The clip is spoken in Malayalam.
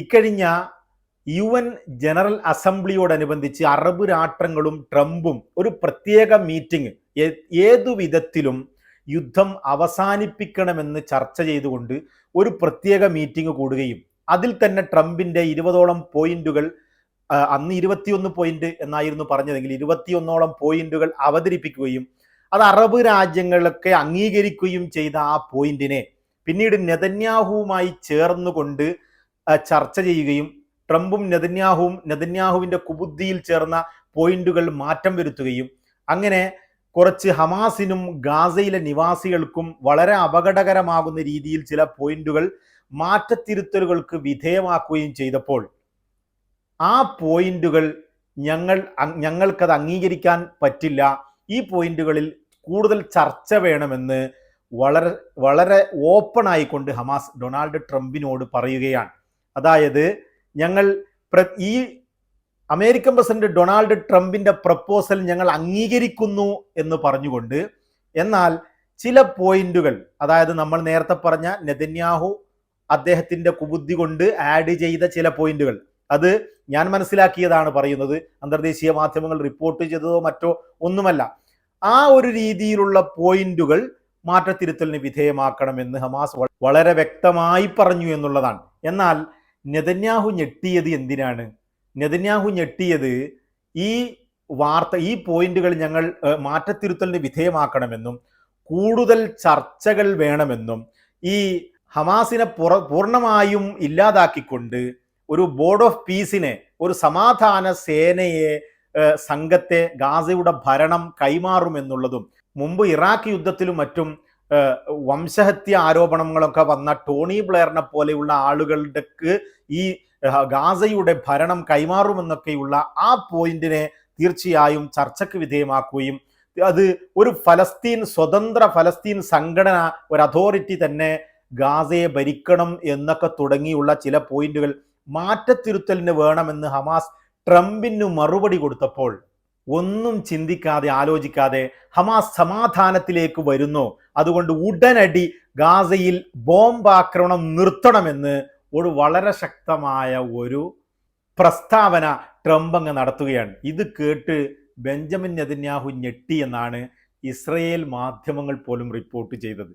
ഇക്കഴിഞ്ഞ UN ജനറൽ അസംബ്ലിയോടനുബന്ധിച്ച് അറബ് രാഷ്ട്രങ്ങളും ട്രംപും ഒരു പ്രത്യേക മീറ്റിംഗ് ഏതു വിധത്തിലും യുദ്ധം അവസാനിപ്പിക്കണമെന്ന് ചർച്ച ചെയ്തുകൊണ്ട് ഒരു പ്രത്യേക മീറ്റിംഗ് കൂടുകയും അതിൽ തന്നെ ട്രംപിന്റെ 20ഓളം പോയിന്റുകൾ, അന്ന് 21 പോയിന്റ് എന്നായിരുന്നു പറഞ്ഞതെങ്കിൽ 21ഓളം പോയിന്റുകൾ അവതരിപ്പിക്കുകയും അത് അറബ് രാജ്യങ്ങളൊക്കെ അംഗീകരിക്കുകയും ചെയ്ത ആ പോയിന്റിനെ പിന്നീട് നെതന്യാഹുവുമായി ചേർന്നുകൊണ്ട് ചർച്ച ചെയ്യുകയും ട്രംപും നെതന്യാഹുവിന്റെ കുബുദ്ധിയിൽ ചേർന്ന പോയിന്റുകൾ മാറ്റം വരുത്തുകയും അങ്ങനെ കുറച്ച് ഹമാസിനും ഗാസയിലെ നിവാസികൾക്കും വളരെ അപകടകരമാകുന്ന രീതിയിൽ ചില പോയിന്റുകൾ മാറ്റത്തിരുത്തലുകൾക്ക് വിധേയമാക്കുകയും ചെയ്തപ്പോൾ ആ പോയിന്റുകൾ ഞങ്ങൾക്കത് അംഗീകരിക്കാൻ പറ്റില്ല, ഈ പോയിന്റുകളിൽ കൂടുതൽ ചർച്ച വേണമെന്ന് വളരെ വളരെ ഓപ്പൺ ആയിക്കൊണ്ട് ഹമാസ് ഡൊണാൾഡ് ട്രംപിനോട് പറയുകയാണ്. അതായത് ഞങ്ങൾ ഈ അമേരിക്കൻ പ്രസിഡന്റ് ഡൊണാൾഡ് ട്രംപിന്റെ പ്രപ്പോസൽ ഞങ്ങൾ അംഗീകരിക്കുന്നു എന്ന് പറഞ്ഞുകൊണ്ട്, എന്നാൽ ചില പോയിന്റുകൾ, അതായത് നമ്മൾ നേരത്തെ പറഞ്ഞ നെതന്യാഹു അദ്ദേഹത്തിന്റെ കുബുദ്ധി കൊണ്ട് ആഡ് ചെയ്ത ചില പോയിന്റുകൾ, അത് ഞാൻ മനസ്സിലാക്കിയതാണ് പറയുന്നത്, അന്തർദേശീയ മാധ്യമങ്ങൾ റിപ്പോർട്ട് ചെയ്തതോ മറ്റോ ഒന്നുമല്ല, ആ ഒരു രീതിയിലുള്ള പോയിന്റുകൾ മാറ്റത്തിരുത്തലിന് വിധേയമാക്കണമെന്ന് ഹമാസ് വളരെ വ്യക്തമായി പറഞ്ഞു എന്നുള്ളതാണ്. എന്നാൽ നെതന്യാഹു ഞെട്ടിയത് എന്തിനാണ്? നെതന്യാഹു ഞെട്ടിയത് ഈ പോയിന്റുകൾ ഞങ്ങൾ മാറ്റത്തിരുത്തലിന് വിധേയമാക്കണമെന്നും കൂടുതൽ ചർച്ചകൾ വേണമെന്നും ഈ ഹമാസിനെ പൂർണ്ണമായും ഇല്ലാതാക്കിക്കൊണ്ട് ഒരു ബോർഡ് ഓഫ് പീസിനെ, ഒരു സമാധാന സേനയെ, സംഘത്തെ ഗാസയുടെ ഭരണം കൈമാറുമെന്നുള്ളതും, മുമ്പ് ഇറാഖ് യുദ്ധത്തിലും മറ്റും വംശഹത്യ ആരോപണങ്ങളൊക്കെ വന്ന ടോണി ബ്ലെയറിനെ പോലെയുള്ള ആളുകളുടെ ഈ ഗാസയുടെ ഭരണം കൈമാറുമെന്നൊക്കെയുള്ള ആ പോയിന്റിനെ തീർച്ചയായും ചർച്ചയ്ക്ക് വിധേയമാക്കുകയും അത് ഒരു സ്വതന്ത്ര ഫലസ്തീൻ സംഘടന, ഒരു അതോറിറ്റി തന്നെ ഗാസയെ ഭരിക്കണം എന്നൊക്കെ തുടങ്ങിയുള്ള ചില പോയിന്റുകൾ മാറ്റത്തിരുത്തലിന് വേണമെന്ന് ഹമാസ് ട്രംപിന് മറുപടി കൊടുത്തപ്പോൾ ഒന്നും ചിന്തിക്കാതെ ആലോചിക്കാതെ ഹമാസ് സമാധാനത്തിലേക്ക് വരുന്നു, അതുകൊണ്ട് ഉടനടി ഗാസയിൽ ബോംബാക്രമണം നിർത്തണമെന്ന് ഒരു വളരെ ശക്തമായ ഒരു പ്രസ്താവന ട്രംപ് അങ്ങ് നടത്തുകയാണ്. ഇത് കേട്ട് ബെഞ്ചമിൻ നെതന്യാഹു ഞെട്ടി എന്നാണ് ഇസ്രയേൽ മാധ്യമങ്ങൾ പോലും റിപ്പോർട്ട് ചെയ്തത്.